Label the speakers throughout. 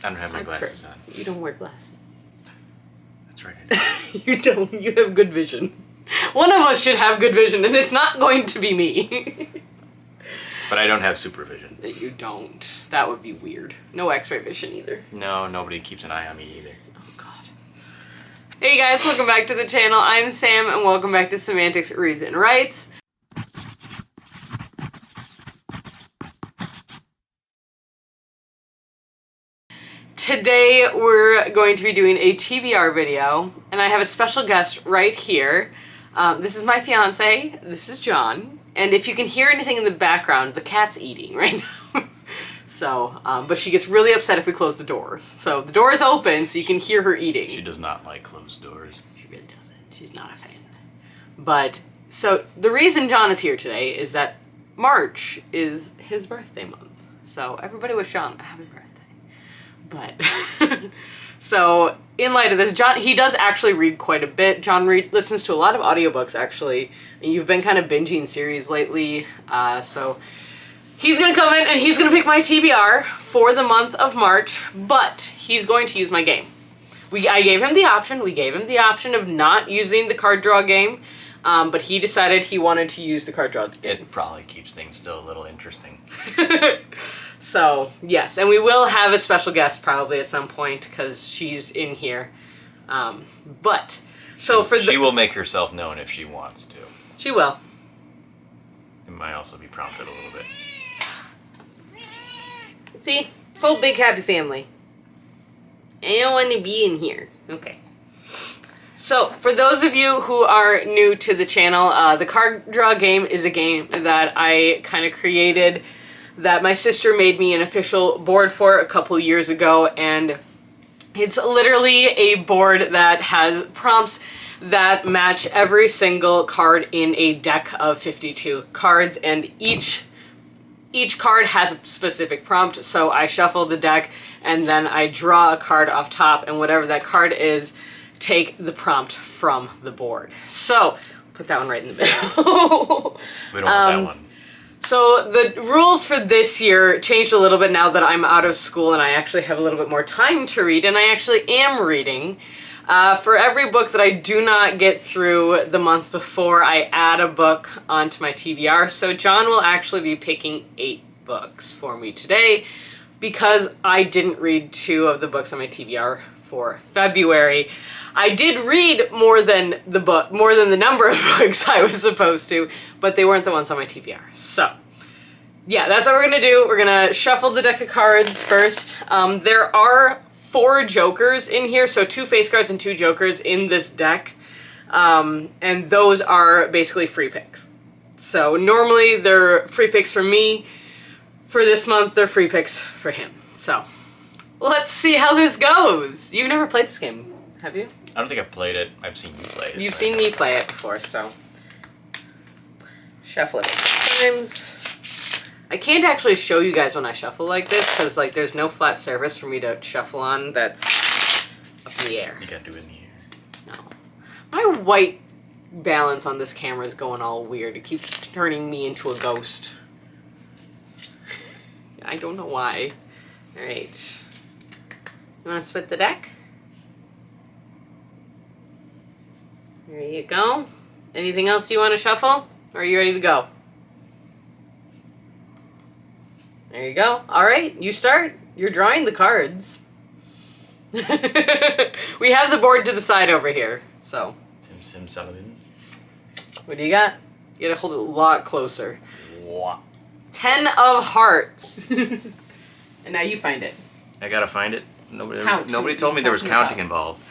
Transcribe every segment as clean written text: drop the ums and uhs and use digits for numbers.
Speaker 1: I don't have my glasses on.
Speaker 2: You don't wear glasses.
Speaker 1: That's right, I do.
Speaker 2: You don't. You have good vision. One of us should have good vision, and it's not going to be me.
Speaker 1: But I don't have supervision.
Speaker 2: You don't. That would be weird. No X-ray vision either.
Speaker 1: No, nobody keeps an eye on me either.
Speaker 2: Oh, God. Hey guys, welcome back to the channel. I'm Sam, and welcome back to Semantics Reads and Writes. Today we're going to be doing a TBR video, and I have a special guest right here. This is my fiance, this is John, and if you can hear anything in the background, the cat's eating right now. So, but she gets really upset if we close the doors. So the door is open so you can hear her eating.
Speaker 1: She does not like closed doors.
Speaker 2: She really doesn't. She's not a fan. But, so the reason John is here today is that March is his birthday month. So everybody wish John a happy birthday. But, so in light of this, John, he does actually read quite a bit. John listens to a lot of audiobooks, actually. And you've been kind of binging series lately. So he's going to come in and he's going to pick my TBR for the month of March, but he's going to use my game. I gave him the option. We gave him the option of not using the card draw game, but he decided he wanted to use the card draw game.
Speaker 1: It probably keeps things still a little interesting.
Speaker 2: So, yes, and we will have a special guest probably at some point because she's in here. She will make herself known if she wants to. She will.
Speaker 1: It might also be prompted a little bit.
Speaker 2: See? Whole big happy family. I don't want to be in here. Okay. So, for those of you who are new to the channel, the card draw game is a game that I kind of created, that my sister made me an official board for a couple years ago, and it's literally a board that has prompts that match every single card in a deck of 52 cards, and each card has a specific prompt. So I shuffle the deck and then I draw a card off top, and whatever that card is, take the prompt from the board. So put that one right in the middle.
Speaker 1: We don't want that one.
Speaker 2: So the rules for this year changed a little bit now that I'm out of school and I actually have a little bit more time to read, and I actually am reading. For every book that I do not get through the month before, I add a book onto my TBR. So John will actually be picking 8 books for me today because I didn't read 2 of the books on my TBR for February. I did read more than the number of books I was supposed to, but they weren't the ones on my TBR. So, yeah, that's what we're gonna do. We're gonna shuffle the deck of cards first. There are 4 jokers in here, so 2 face cards and 2 jokers in this deck, and those are basically free picks. So normally they're free picks for me. For this month, they're free picks for him. So, let's see how this goes. You've never played this game, have you?
Speaker 1: I don't think I've played it. I've seen you play it.
Speaker 2: You've seen me play it before, so. Shuffle it a few times. I can't actually show you guys when I shuffle like this because, like, there's no flat surface for me to shuffle on that's up in the air.
Speaker 1: You gotta do it in the air.
Speaker 2: No. My white balance on this camera is going all weird. It keeps turning me into a ghost. I don't know why. Alright. You want to split the deck? There you go. Anything else you want to shuffle? Or are you ready to go? There you go. Alright, you start. You're drawing the cards. We have the board to the side over here, so.
Speaker 1: Sim Sullivan.
Speaker 2: What do you got? You gotta hold it a lot closer.
Speaker 1: What?
Speaker 2: 10 of hearts. And now you find it.
Speaker 1: I gotta find it. Nobody told me there was counting involved.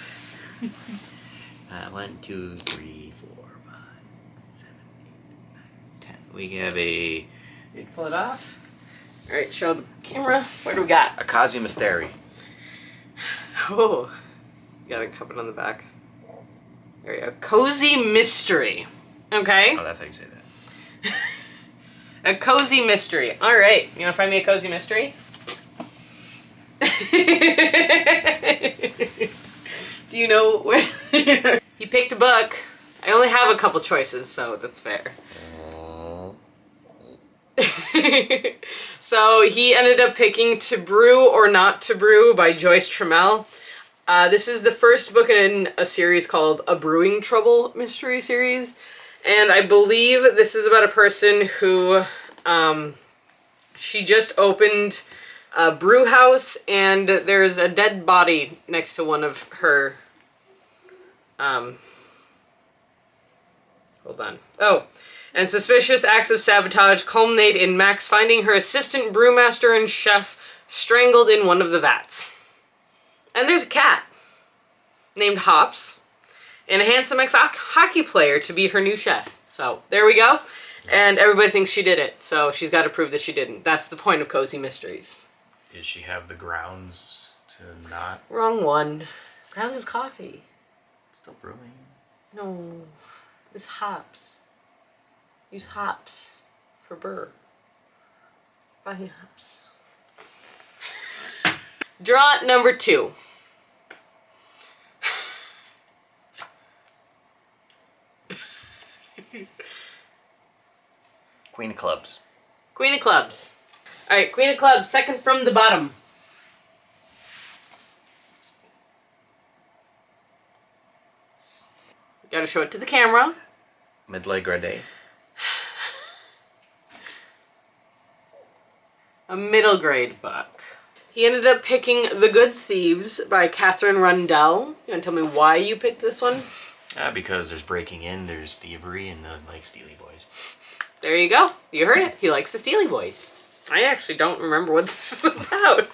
Speaker 1: 1, 2, 3, 4, 5, 7, 8, 9, 10. We have a...
Speaker 2: You pull it off. Alright, show the camera. What do we got?
Speaker 1: A Kazi Mysteri.
Speaker 2: Oh. You gotta cup it on the back. There you go. Cozy Mystery. Okay.
Speaker 1: Oh, that's how you say that.
Speaker 2: A cozy mystery. Alright. You wanna find me a cozy mystery? Do you know where... He picked a book. I only have a couple choices, so that's fair. So he ended up picking To Brew or Not to Brew by Joyce Trammell. This is the first book in a series called A Brewing Trouble mystery series. And I believe this is about a person who, she just opened a brew house and there's a dead body next to one of her, hold on. Oh, and suspicious acts of sabotage culminate in Max finding her assistant brewmaster and chef strangled in one of the vats. And there's a cat named Hops and a handsome ex-hockey player to be her new chef. So there we go. And everybody thinks she did it, so she's got to prove that she didn't. That's the point of Cozy Mysteries.
Speaker 3: Does she have the grounds to not?
Speaker 2: Wrong one. Grounds is coffee.
Speaker 1: Still brewing.
Speaker 2: No, it's hops. Use hops for burr. Body hops. Draw number 2.
Speaker 1: Queen of Clubs.
Speaker 2: Queen of Clubs. Alright, Queen of Clubs, second from the bottom. Gotta show it to the camera.
Speaker 1: Midlight Grade.
Speaker 2: A middle grade book. He ended up picking The Good Thieves by Catherine Rundell. You wanna tell me why you picked this one?
Speaker 1: Because there's breaking in, there's thievery, and like Steely Boys.
Speaker 2: There you go. You heard it. He likes the Steely Boys. I actually don't remember what this is about.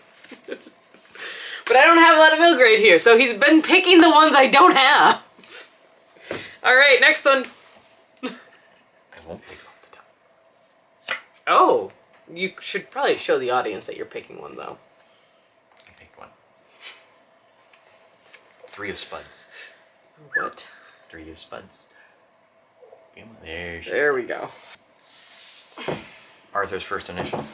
Speaker 2: But I don't have a lot of middle grade here, so he's been picking the ones I don't have. Alright, next one.
Speaker 1: I won't pick off the top.
Speaker 2: Oh, you should probably show the audience that you're picking one, though.
Speaker 1: I picked one. 3 of Spuds.
Speaker 2: What?
Speaker 1: 3 of Spuds. There she
Speaker 2: There we go.
Speaker 1: Arthur's first initial.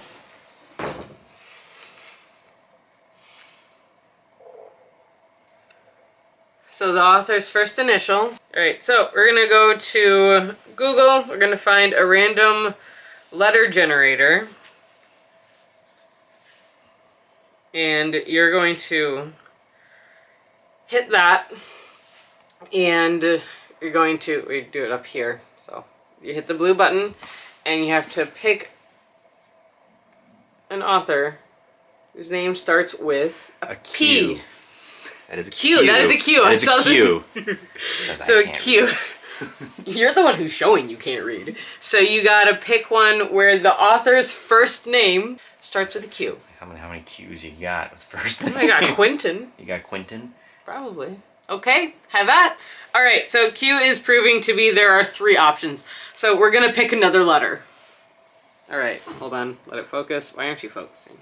Speaker 2: So the author's first initial. Alright, so we're gonna go to Google. We're gonna find a random letter generator. And you're going to hit that. And you're going to, we do it up here. So you hit the blue button and you have to pick an author whose name starts with a P.
Speaker 1: Q. That is a
Speaker 2: Q.
Speaker 1: Q.
Speaker 2: That is a Q.
Speaker 1: That is a Q.
Speaker 2: So Q. You're the one who's showing you can't read. So you gotta pick one where the author's first name starts with a Q.
Speaker 1: How many Q's you got with first name?
Speaker 2: I got Quentin.
Speaker 1: You got Quentin?
Speaker 2: Probably. Okay, have that. All right, so Q is proving to be there are 3 options. So we're gonna pick another letter. All right, hold on, let it focus. Why aren't you focusing?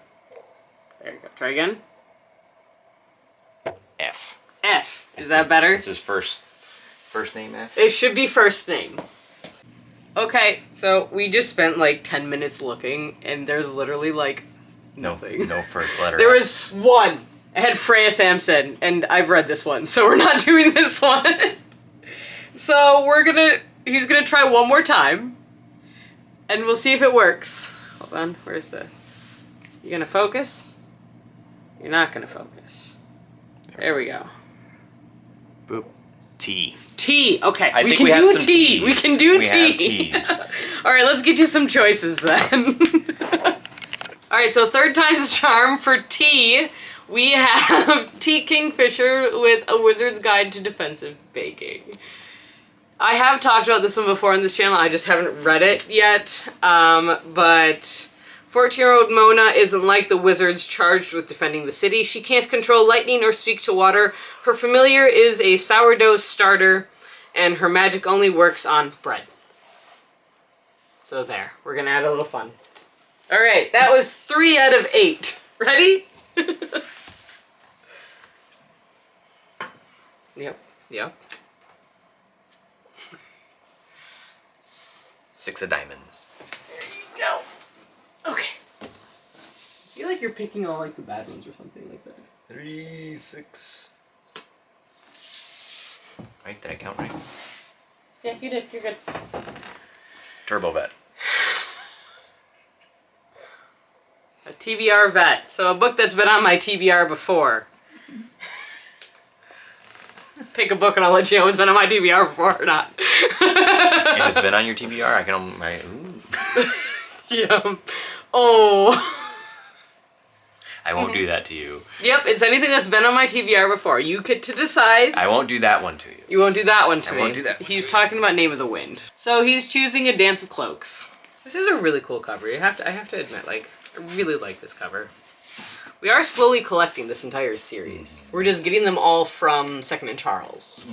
Speaker 2: There you go, try again.
Speaker 1: F.
Speaker 2: F, is that better?
Speaker 1: This is first name F?
Speaker 2: It should be first name. Okay, so we just spent like 10 minutes looking and there's literally like nothing.
Speaker 1: No first letter.
Speaker 2: There
Speaker 1: Fs.
Speaker 2: was one. It had Freya Samson, and I've read this one, so we're not doing this one. So he's gonna try one more time, and we'll see if it works. Hold on, where's the, you gonna focus? You're not gonna focus. There we go.
Speaker 1: Boop. T.
Speaker 2: T, okay,
Speaker 1: I
Speaker 2: we
Speaker 1: think
Speaker 2: can
Speaker 1: we have
Speaker 2: do
Speaker 1: some
Speaker 2: T.
Speaker 1: Ts.
Speaker 2: We can do
Speaker 1: We
Speaker 2: T.
Speaker 1: have Ts.
Speaker 2: All right, let's get you some choices then. All right, so third time's a charm for T. We have T. Kingfisher with A Wizard's Guide to Defensive Baking. I have talked about this one before on this channel, I just haven't read it yet, but 14-year-old Mona isn't like the wizards charged with defending the city. She can't control lightning or speak to water. Her familiar is a sourdough starter, and her magic only works on bread. So there, we're gonna add a little fun. All right, that was 3 out of 8. Ready? Yep.
Speaker 1: 6 of diamonds.
Speaker 2: There you go. Okay. I feel like you're picking all like the bad ones or something like that.
Speaker 1: 3, 6. Right, did I count right?
Speaker 2: Yeah, you did. You're good.
Speaker 1: Turbo bet.
Speaker 2: TBR Vet. So a book that's been on my TBR before. Pick a book and I'll let you know if it's been on my TBR before or not.
Speaker 1: If it's been on your TBR, I can. Ooh.
Speaker 2: Yeah. Oh.
Speaker 1: I won't do that to you.
Speaker 2: Yep, it's anything that's been on my TBR before. You get to decide.
Speaker 1: I won't do that one to you.
Speaker 2: You won't do that one to me.
Speaker 1: I won't do that one
Speaker 2: He's
Speaker 1: to you.
Speaker 2: talking about Name of the Wind. So he's choosing A Dance of Cloaks. This is a really cool cover. I have to admit, like, I really like this cover. We are slowly collecting this entire series. We're just getting them all from Second and Charles.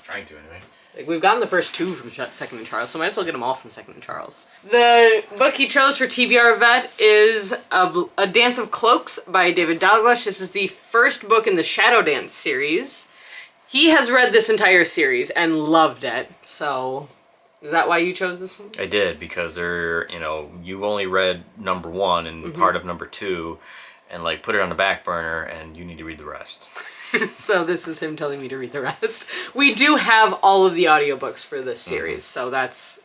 Speaker 3: Trying to anyway.
Speaker 2: Like, we've gotten the first two from Second and Charles, so might as well get them all from Second and Charles. The book he chose for TBR Vet is A Dance of Cloaks by David Dalglish. This is the first book in the Shadow Dance series. He has read this entire series and loved it, so is that why you chose this one?
Speaker 1: I did, because you only read number 1 and part of number 2, and like put it on the back burner, and you need to read the rest.
Speaker 2: So this is him telling me to read the rest. We do have all of the audiobooks for this series, so that's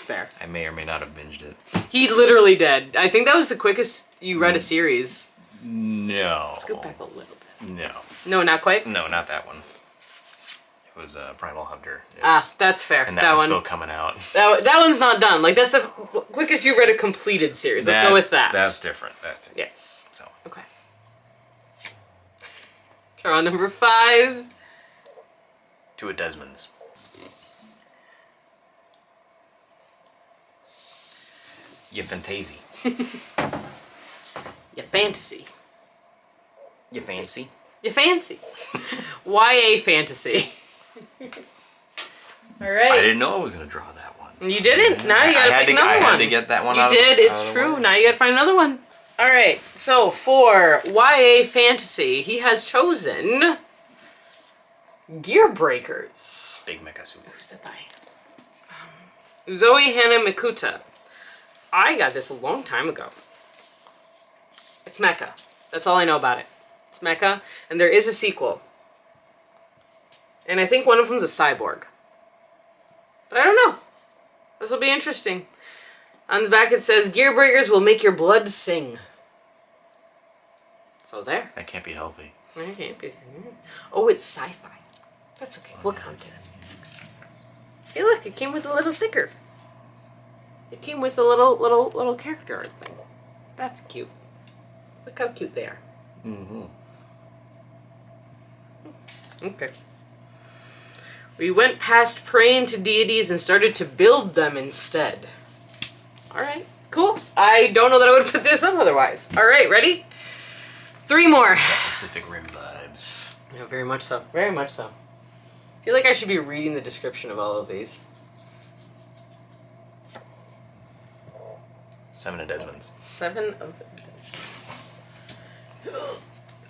Speaker 2: fair.
Speaker 1: I may or may not have binged it.
Speaker 2: He literally did. I think that was the quickest you read a series.
Speaker 1: No.
Speaker 2: Let's go back a little bit.
Speaker 1: No.
Speaker 2: No, not quite?
Speaker 1: No, not that one. It was Primal Hunter.
Speaker 2: That's fair.
Speaker 1: And that one's still coming out.
Speaker 2: That one's not done. Like, that's the quickest you read a completed series. Let's go with that.
Speaker 1: That's different.
Speaker 2: Yes.
Speaker 1: So.
Speaker 2: Okay. Draw number 5.
Speaker 1: To a Desmond's. You fantasy.
Speaker 2: You fantasy.
Speaker 1: You fancy.
Speaker 2: You fancy. YA fantasy. All right.
Speaker 1: I didn't know I was going to draw that one. So.
Speaker 2: You didn't? Now you gotta pick another one.
Speaker 1: I had to get that one out.
Speaker 2: You did. It's true. Now you gotta find another one. All right. So for YA fantasy, he has chosen Gear Breakers.
Speaker 1: Big Mecha Suit.
Speaker 2: Who's that by? Zoe Hannah Mikuta. I got this a long time ago. It's mecha. That's all I know about it. It's mecha, and there is a sequel. And I think one of them's a cyborg. But I don't know. This will be interesting. On the back it says, Gear Breakers will make your blood sing. So there.
Speaker 1: That can't be healthy.
Speaker 2: It can't be. Oh, it's sci-fi. That's okay. We'll count it. Hey, look! It came with a little sticker. It came with a little character art thing. That's cute. Look how cute they are.
Speaker 1: Mm-hmm.
Speaker 2: Okay. We went past praying to deities and started to build them instead. All right. Cool. I don't know that I would put this up otherwise. All right. Ready? 3 more.
Speaker 1: Pacific Rim vibes.
Speaker 2: Yeah, very much so. Very much so. I feel like I should be reading the description of all of these.
Speaker 1: 7 of Desmond's.
Speaker 2: 7 of Desmond's.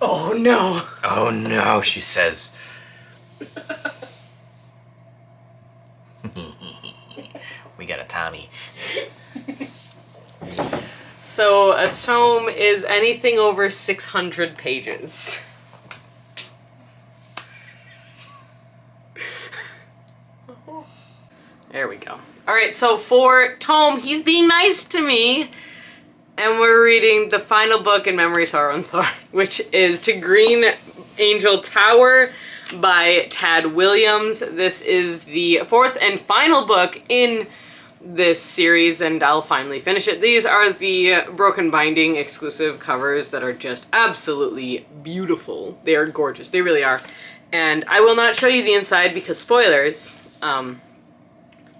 Speaker 2: Oh no.
Speaker 1: Oh no, she says. We got a Tommy.
Speaker 2: So a tome is anything over 600 pages. There we go. All right, so for tome, he's being nice to me. And we're reading the final book in Memory, Sorrow, and Thorn, which is To Green Angel Tower by Tad Williams. This is the 4th and final book in this series, and I'll finally finish it. These are the Broken Binding exclusive covers that are just absolutely beautiful. They are gorgeous. They really are. And I will not show you the inside because spoilers.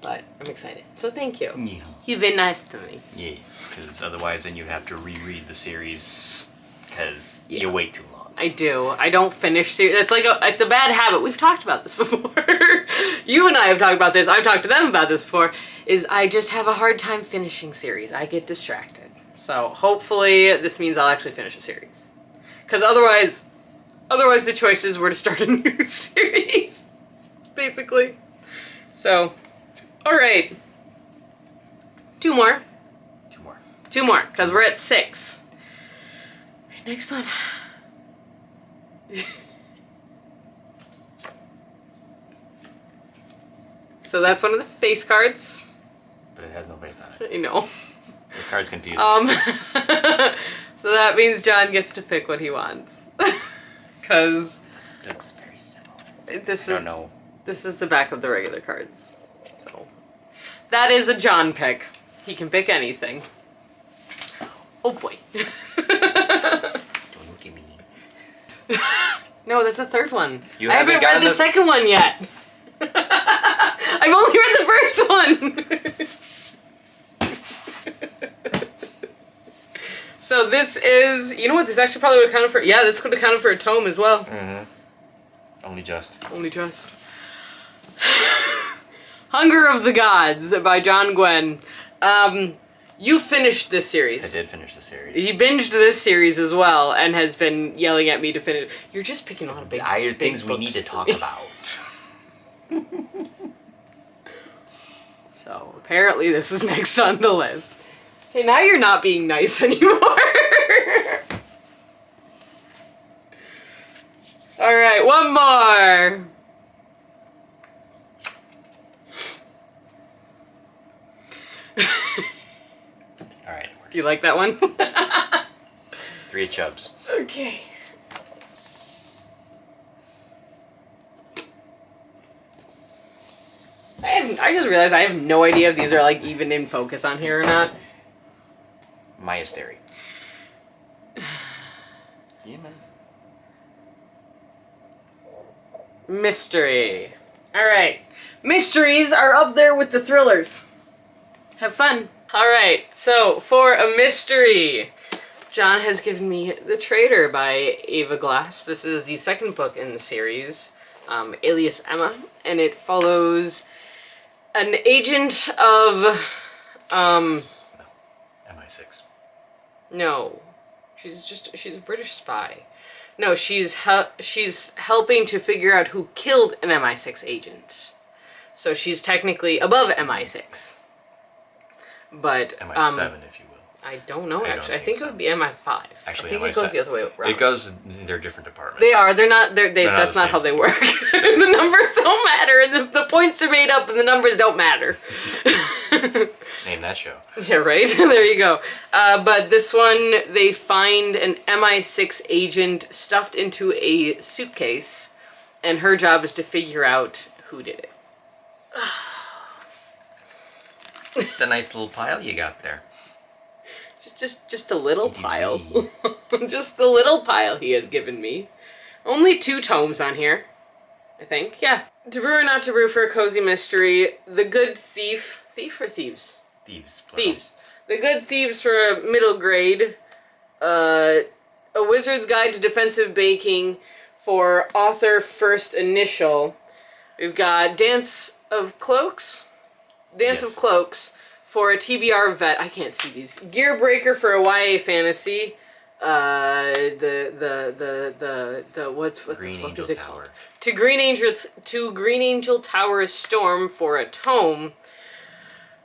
Speaker 2: But I'm excited. So thank you.
Speaker 1: Yeah.
Speaker 2: You've been nice to me.
Speaker 1: Yeah, because otherwise then you'd have to reread the series because you wait too long.
Speaker 2: I do. I don't finish series. It's a bad habit. We've talked about this before. You and I have talked about this. I've talked to them about this before. Is I just have a hard time finishing series. I get distracted. So hopefully this means I'll actually finish a series. Because otherwise the choices were to start a new series, basically. So, all right. 2 more.
Speaker 1: 2 more.
Speaker 2: 2 more, because we're at 6. Right, next one. So that's one of the face cards.
Speaker 1: But it has no face on it.
Speaker 2: I know.
Speaker 1: This card's confusing.
Speaker 2: So that means John gets to pick what he wants. Because
Speaker 1: Looks very simple.
Speaker 2: this
Speaker 1: I
Speaker 2: is
Speaker 1: don't know.
Speaker 2: this is the back of the regular cards. So that is a John pick. He can pick anything. Oh boy.
Speaker 1: Don't look at me.
Speaker 2: No, that's the third one.
Speaker 1: You
Speaker 2: I haven't
Speaker 1: haven't
Speaker 2: read
Speaker 1: gotten
Speaker 2: the
Speaker 1: the-
Speaker 2: second one yet. I've only read the first one. So this is, you know what, this actually probably would have counted for, yeah, this could have counted for a tome as well.
Speaker 1: Mm-hmm. Only just.
Speaker 2: Only just. Hunger of the Gods by John Gwen. You finished this series.
Speaker 1: I did finish the series.
Speaker 2: He binged this series as well and has been yelling at me to finish. You're just picking a lot of big
Speaker 1: Things we
Speaker 2: books
Speaker 1: need to
Speaker 2: for
Speaker 1: talk
Speaker 2: me.
Speaker 1: about.
Speaker 2: So apparently this is next on the list. Okay, now you're not being nice anymore. All right, one more.
Speaker 1: All right.
Speaker 2: Do you like that one?
Speaker 1: 3 of Chubbs.
Speaker 2: Okay. I just realized I have no idea if these are like even in focus on here or not.
Speaker 1: Maya Stary. Yeah, man.
Speaker 2: Mystery. All right. Mysteries are up there with the thrillers. Have fun. All right. So for a mystery, John has given me The Traitor by Ava Glass. This is the second book in the series, alias Emma, and it follows an agent of
Speaker 1: No. MI6.
Speaker 2: no, she's a British spy. No, she's helping to figure out who killed an MI6 agent. So she's technically above MI6. But
Speaker 1: MI7, if you will.
Speaker 2: I don't know
Speaker 1: I don't
Speaker 2: actually. I
Speaker 1: think
Speaker 2: think
Speaker 1: so.
Speaker 2: it would be MI5.
Speaker 1: Actually,
Speaker 2: I think it
Speaker 1: MI7.
Speaker 2: goes the other way around.
Speaker 1: It goes. They're different departments.
Speaker 2: They are. They're not. They're.
Speaker 1: They're not
Speaker 2: That's
Speaker 1: the
Speaker 2: not
Speaker 1: same
Speaker 2: how they
Speaker 1: thing.
Speaker 2: work. The numbers don't matter, and the points are made up, and the numbers don't matter.
Speaker 1: Name that show.
Speaker 2: Yeah, right? There you go. But this one, they find an MI6 agent stuffed into a suitcase, and her job is to figure out who did it.
Speaker 1: It's a nice little pile you got there.
Speaker 2: Just a little
Speaker 1: It is
Speaker 2: pile.
Speaker 1: me.
Speaker 2: Just a little pile he has given me. Only 2 tomes on here, I think. Yeah. To brew or not to brew for a cozy mystery. The Good Thief. Thief or Thieves?
Speaker 1: Thieves. Plural.
Speaker 2: Thieves. The Good Thieves for a middle grade. A Wizard's Guide to Defensive Baking for author first initial. We've got Dance of Cloaks. Dance
Speaker 1: Yes.
Speaker 2: of Cloaks for a TBR vet. I can't see these. Gear Breaker for a YA fantasy. What
Speaker 1: Green
Speaker 2: the fuck
Speaker 1: Angel
Speaker 2: is it
Speaker 1: Tower.
Speaker 2: called? To Green Angel Tower's Storm for a tome.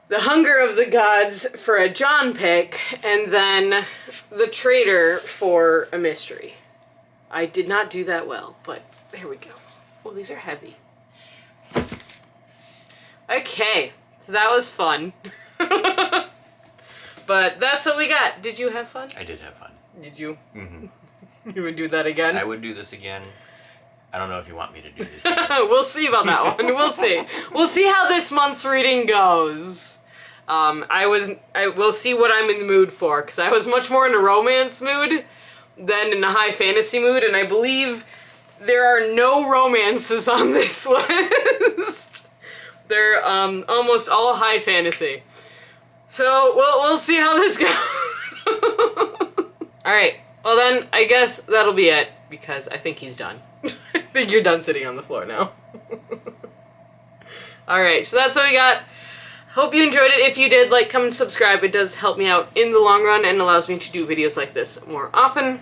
Speaker 2: The Hunger of the Gods for a John pick, and then The Traitor for a mystery. I did not do that well, but there we go. Oh, these are heavy. Okay, so that was fun. But that's what we got. Did you have fun?
Speaker 1: I did have fun.
Speaker 2: Did you?
Speaker 1: Mm-hmm.
Speaker 2: You would do that again?
Speaker 1: I would do this again. I don't know if you want me to do this again.
Speaker 2: We'll see about that one. We'll see. We'll see how this month's reading goes. We'll see what I'm in the mood for, because I was much more in a romance mood than in a high fantasy mood, and I believe there are no romances on this list. They're almost all high fantasy. So we'll see how this goes. All right. Well then, I guess that'll be it, because I think he's done. I think you're done sitting on the floor now. All right. So that's what we got. Hope you enjoyed it. If you did, like, comment, subscribe. It does help me out in the long run and allows me to do videos like this more often.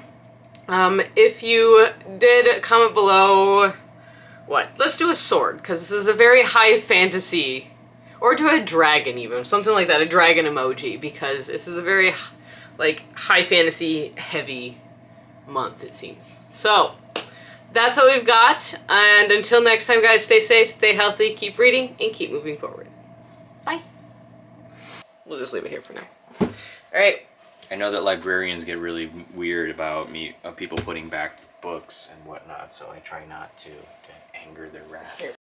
Speaker 2: If you did, comment below. What? Let's do a sword, because this is a very high fantasy. Or do a dragon even. Something like that. A dragon emoji, because this is a very, like, high fantasy heavy month, it seems. So, that's what we've got. And until next time, guys, stay safe, stay healthy, keep reading, and keep moving forward. Bye. We'll just leave it here for now. All right.
Speaker 1: I know that librarians get really weird about people putting back books and whatnot, so I try not to anger their wrath.
Speaker 2: Here,